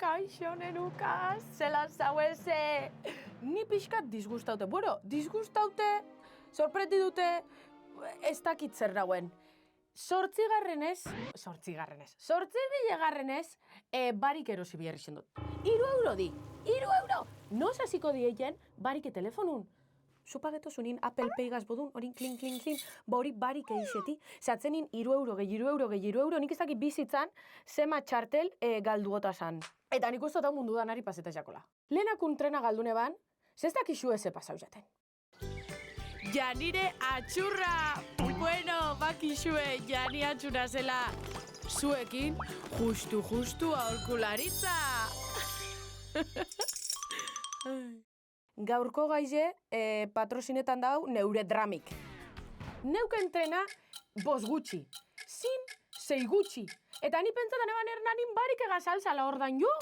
kaixo nenuka, zelan zaueze. Ni pixkat disgustaute. Bueno, disgustaute, sorprendi dute, ez dakit zer dauen. Zortzigarrenez, barik erosi biherri dut. 3 euro di, 3 euro! Noz hasiko dieien barike telefonun. Zupageto zunin Apple Pay gaz bodun, horin klin, ba hori barik eixeti. Zatzenin 3 euro, gehi 3 euro, nik ez dakit bizitzan, zema txartel galduota zan. Eta nik uste mundu danari paseta jakola. Lehenakun trena galdune ban, zestak isu eze pasau jaten. Janire atxurra! Bueno, bakixue, Jani atxurra zela zuekin, justu aholkularitza! Gaurko gaize, patrosinetan dau neure dramik. Neuken trena, 5 gutxi. Zin, 6 gutxi. Eta ni pentsatan eban hernanin barik egazalzala ordan jo.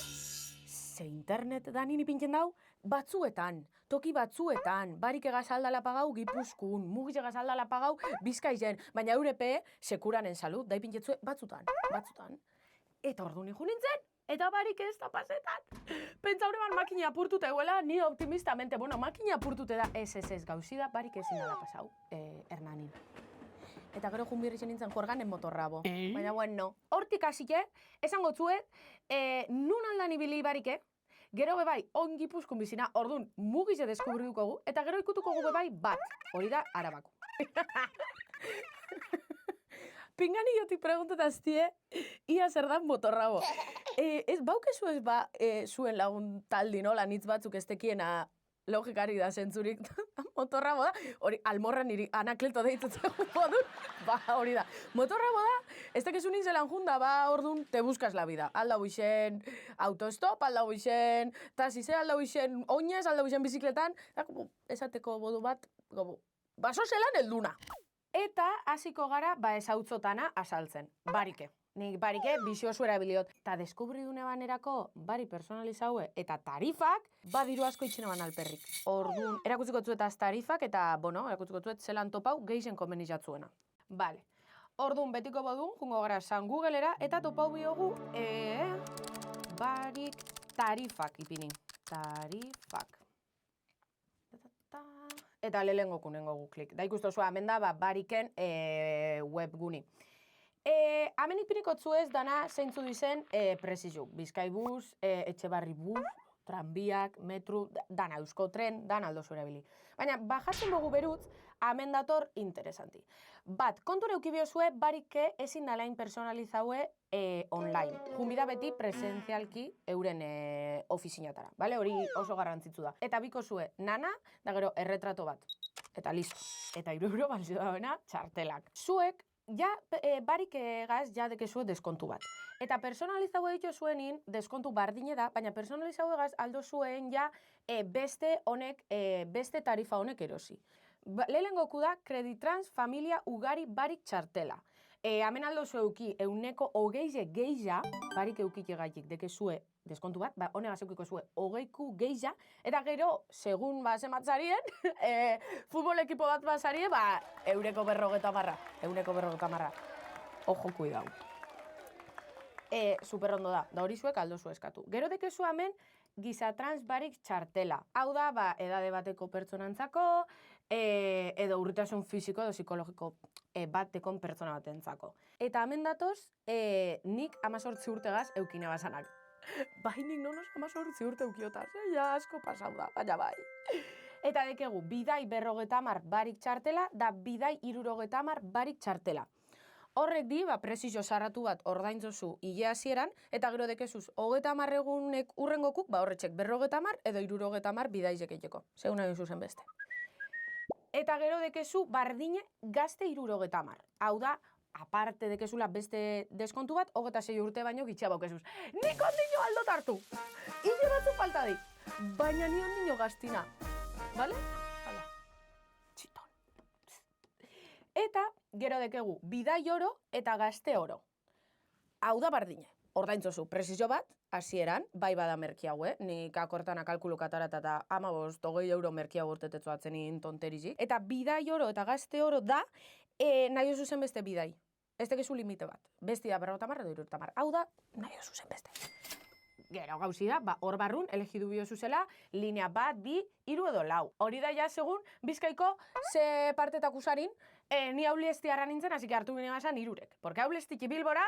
Ze internet da nini pintzen dau, batzuetan, toki batzuetan, barik egazaldala pagau Gipuzkun, mugiz egazaldala pagau Bizkaizen, baina eurepe sekuranen salut, da ipintzetsue batzutan. Eta ordu nijo nintzen, eta barik ez da pasetan. Pentsa hori ban makina apurtute eguela, ni optimistamente, bueno, makina apurtute da, ez, gauzida, barik ezin dala pasau, hernanin. Eta gero junbirri zen nintzen juerganen motorrabo. Baina, bueno, hortik hasike, esango tzuet, nun aldan ibili barike, gero bebai, on Gipuzkun bizina, ordun mugize deskubriduko gu, eta gero ikutuko gu bebai bat, hori da Arabako. Pingani jotik preguntataztie, ia zer dan motorrabo. Ez baukezu ez ba, zuen lagun taldi nola nitz batzuk ez tekiena logikari da zentzurik motorrabo da, hori almorra niri Anakleto deitutzen bodun, ba hori da. Motorrabo da, ez tekezu nintzelan junda, ba ordun te buscas la vida. Alda huixen autostop, alda huixen taxize, alda huixen oinez, alda huixen bizikletan, da, esateko bodu bat, baso zelan helduna. Eta hasiko gara, ba ezautzotana asaltzen, barike. Nik barike biziosu erabiliot. Ta deskubridune banerako bari personalizaue eta tarifak badiru asko itxene ban alperrik. Orduan, erakutziko tzuetaz tarifak eta, bueno, erakutziko tzuet zelan topau gehisen komenizatzuena. Vale. Orduan, betiko bodun, jungo gara San Googlera eta topau biogu, barik tarifak ipini. Tarifak. Eta lehengo nengo klik. Da ikustu zua, hemen da, bariken webguni. Hemen ipiniko tzuez dana zeintzu dizen presizuk. Bizkaibus, Etxebarri bus, tranbiak, metru, dana Euskotren, dana aldo zuerabili. Baina, bajatzen dugu berutz, hemen dator interesanti. Bat, konture eukibio zue, barike ezin nalain personalizaue online. Junbida beti presentzialki euren ofizinatara. Hori oso garrantzitsu da. Eta biko zue, nana, da gero erretrato bat. Eta listo. Eta 3 euro balzio dagoena txartelak. Zuek, ja, barik egaz, ja dekezue deskontu bat. Eta personalizaue ditu zuenin, deskontu bardine da, baina personalizaue egaz aldo zuen ja beste tarifa honek erosi. Lehengoku da, Creditrans familia ugari barik txartela. Hemen aldo zueuki euneko 20 gehiza, barik eukik egaitik dekezue deskontu bat, honegaz eukiko zue 20 gehiza, eta gero, segun zematzarien, futbol ekipo bat bazarie, eureko 50. Ojo, kuidau. Superrondo da hori zuek aldo zu eskatu. Gero dekezu hemen, gizatrans barik txartela. Hau da, edade bateko pertsonantzako, edo urritasun fisiko edo psikologiko batekon pertsona batentzako. Eta hemen datoz, nik 18 urtegaz eukine basanak. Nik nonos 18 urte eukiotaz, ja asko pasau da, baina bai. Eta dekegu, bidai 50 barik txartela, da bidai 60 barik txartela. Horrek di, prezizio sarratu bat ordaintzozu hile hasieran, eta gero dekezuz 30 egunek urrengokuk, horretxek 50 edo 60 bidaizek eiteko. Segun nahi zuzen beste. Eta gero dekezu bardine gazte 60. Hau da, aparte dekezula beste deskontu bat, 26 urte baino gitxea baukezuz. Nik ondino aldo tartu! Hile batzu falta di. Baina ni ondino gaztina. Bale? Hala. Txiton. Eta gero dekegu bidai oro eta gazte oro. Hau da bardine. Ordaintzozu, prezizio bat, hasieran, bai bada merki haue, nik akortana kalkulu katarat eta 20 euro merki hau urtetetzoatzen egin tonterizik. Eta bidai oro eta gazte oro da, nahi zuzen beste bidai. Ez dekezu limite bat. Besti da 50 edo 60. Hau da, nahi zuzen beste. Gero gauzi da, hor barrun, elegidu biozu zela, linea 1, 2, 3 edo 4. Hori da ja, segun, Bizkaiko ze partetak usarin, ni Aulestiarra nintzen, hasi que hartu gine basan 3. Porque Aulestiki Bilbora...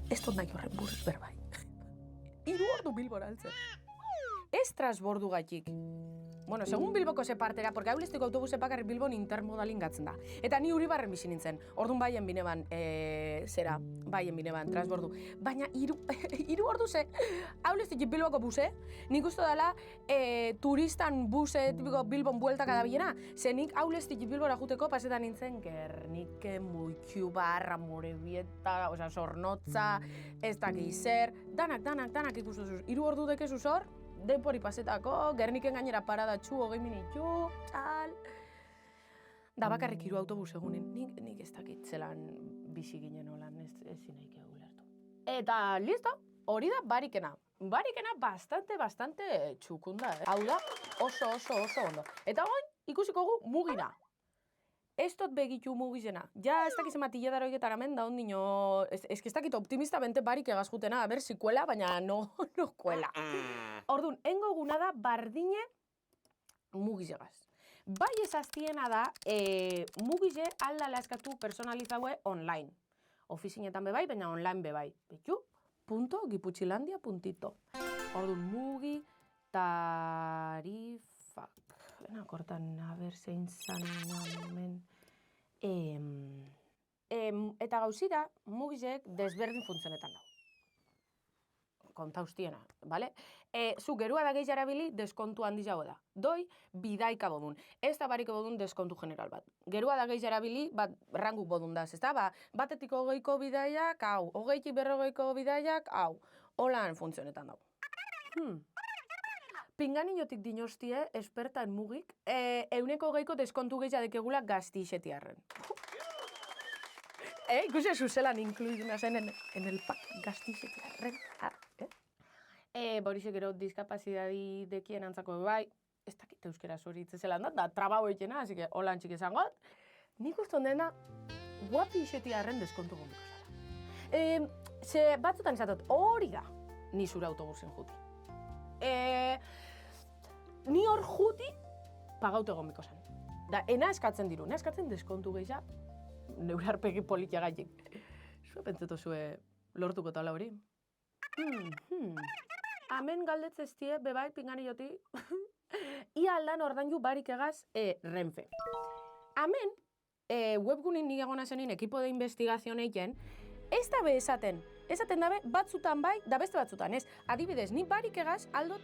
Ez dut nahi horren buruz berbai. 3 ordu Bilbora altzen. Ez transbordu gaitik. Bueno, segun Bilboko ze partera, porque Aulestiko autobuse bakarrik Bilbon intermodalin gatzen da. Eta ni Uribarren bizi nintzen, orduan baien bineban, baien bineban, transbordu. Baina 3 ordu ze, Aulestiki Bilboko buse, nik uste dela turistan buse tipiko Bilbon bueltaka da bilena, ze nik Aulestiki Bilbora juteko pasetan nintzen Gernike, Muitu, Barra, Morebieta, osea, Zornotza, ez dakiz zer, danak ikustu zuz. 3 ordu dekezu zor, Depori pasetako, Gerniken gainera paradatxu, 20 minutu, txal... Da bakarrik 3 autobus egunen, nik ez dakit zelan bizi ginen holan, ezin nahi kegu lertu. Eta, listo, hori da barikena. Barikena bastante txukunda, Hau da, oso ondo. Eta goin, ikusiko gu mugina. Ez dut begitu mugizena. Ja, ez dakiz ematile daroiketan amen, da ondino... Ez que ez dakit optimistamente barik egaz jutena, a ber, si kuela, baina no kuela. Orduan, engo guna da bardine mugizegaz. Bai ezaztiena da, mugize aldala eskatu personalizaue online. Ofizinetan bebai, baina online bebai. Betu, .giputxilandia.ito. Orduan, mugi tarifak. Bena, kortan, a ber, zein zan hemen. Eta gauzira, mugizek desberdin funtzionetan dago. Kontaustiena, bale? Zu gerua da gehi jarabili, deskontu handi jau da. Doi, bidaika bodun. Ez da bariko bodun deskontu general bat. Gerua da gehi jarabili, bat ranguk bodun daz, ez da? Batetik 20ko bidaiak, hau. 20tik 40ko bidaiak, hau. Holan funtzionetan dago. Pinganinotik dinostie, espertan mugik, 120ko deskontu gehiago dekegula gaztixetiarren. Ikusi zuzelan inkluiduna zen en el pack gaztixetiarren. Borisek gero diskapazidadi dekien antzako bai, ez dakit euskera zoritze zelan da trabau egitena, hasi que holan txik esangot. Nik uste ondena, guapi xetiarren deskontu gondiko zela. Ze batzutan izatot, hori da, ni zure autobusen juti. Ni hor juti, pagaute gombiko zen. Da, ena eskatzen diru, eskatzen deskontu gehiago, neure arpegi politia gaitik. Zue pentseto zue lortuko tala hori. Hemen galdetzeztie, bebai, pingani joti, ia aldan ordaindu barik egaz Renfe. Hemen, webgunin nik egona zenin ekipo de investigazioan eiken, ez dabe esaten dabe batzutan bai, da beste batzutan ez. Adibidez, ni barik egaz aldot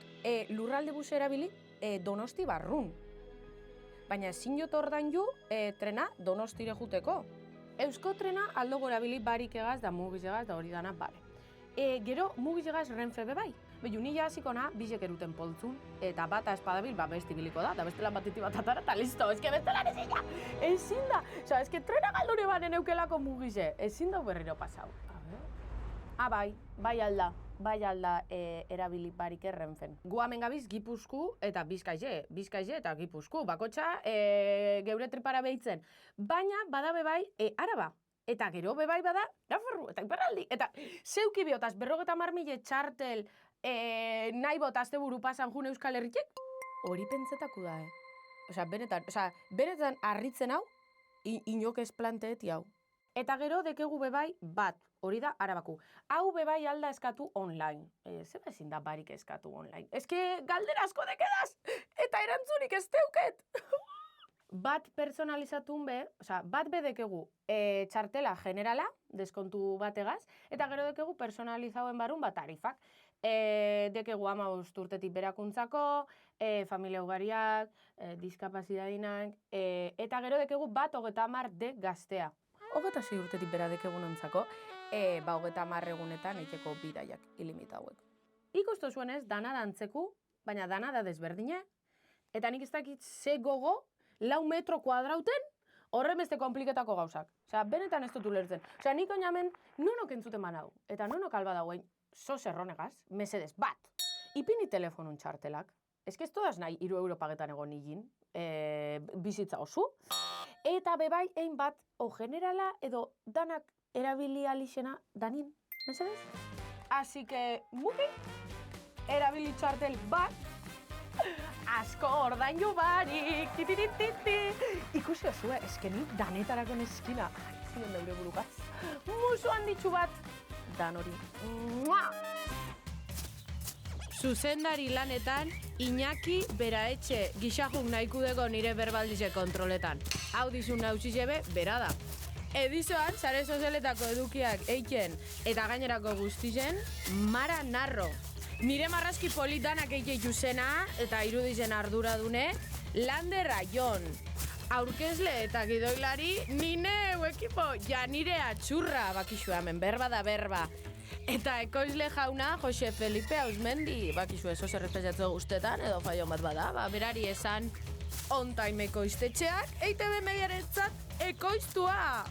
lurralde buze erabili Donosti barrun. Baina ezin jot ordaindu trena Donostire juteko. Eusko trena aldo gorabili barik egaz da mugizegaz da hori dana bale. Gero mugizegaz Renfe bebai. Behu nila hasikona, bizek eruten poltzun, eta bata espadabil, besti biliko da, da bestelan batiti bat atara, eta listo, ezke bestelan ezin da. Osa, ezke trena galdure banen eukelako mugize, ezin da berriro pasau. Bai alda erabili barik Renfen. Gu hemen gabiz Gipuzku eta Bizkaize eta Gipuzku, bakotxa geure tripara behitzen. Baina badabe bai Araba. Eta gero bebai bada, Nafarru, eta Iparraldi. Eta zeuki biotaz, 50.000 txartel nahi botazte buru pasan june Euskal Herritek, hori pentsetaku da, Osa, benetan harritzen hau, inok ez planteeti hau. Eta gero dekegu bebai bat, hori da Arabaku. Hau bebai alda eskatu online. Zer ezin da barik eskatu online? Eske galdera asko dekedaz, eta erantzunik ez teuket. Bat personalizatun be, bat be dekegu txartela generala, deskontu bategaz, eta gero dekegu personalizauen barun bat tarifak. Dekegu 15 urtetik berakuntzako, familia ugariak, diskapazidadinak, eta gero dekegu bat 30 de gaztea. 26 urtetik bera dekegu nontzako, 30 egunetan eiteko bidaiak ilimita hauek. Ikustu zuenez, dana dantzeku, baina dana da desberdine, eta nik ez dakit ze gogo, 4 metro kuadrauten, horren beste kompliketako gauzak. Benetan ez dut ulertzen. Nik oinamen, nonok entzuten banau, eta nonok alba dagoen, sos erronegaz, mesedez, bat, ipini telefonun txartelak. Ez ez todaz nahi 3 euro pagetan egon nigin, bizitza osu. Eta bebai, ein bat, o generala edo danak erabili alixena danin, mesedez? Así que, mugi, erabili txartel bat, asko ordaindu barik, titirititi. Ikusi osue, nik danetarako neskina, zion daure burukaz, musu handitxu bat, dan hori. Zuzendari lanetan, Iñaki Beraetxe gixajun nahikudeko nire berbaldize kontroletan. Hau dizun nausizebe, bera da. Edizoan, sare sozialetako edukiak eiken eta gainerako guztizen, Mara Narro. Nire marrazki politanak eikeitu zena eta irudizen arduradune, Lander Aion. Aurkezle eta gidoilari, nine ekipo, ja nire atxurra bakizu hemen, berba da berba. Eta ekoizle jauna, Jose Felipe Ausmendi, bakizu eso zerrespetxatzu guztetan, edo faion bat bada, berari esan on time ekoiztetxeak, EITB mediarentzat ekoiztua!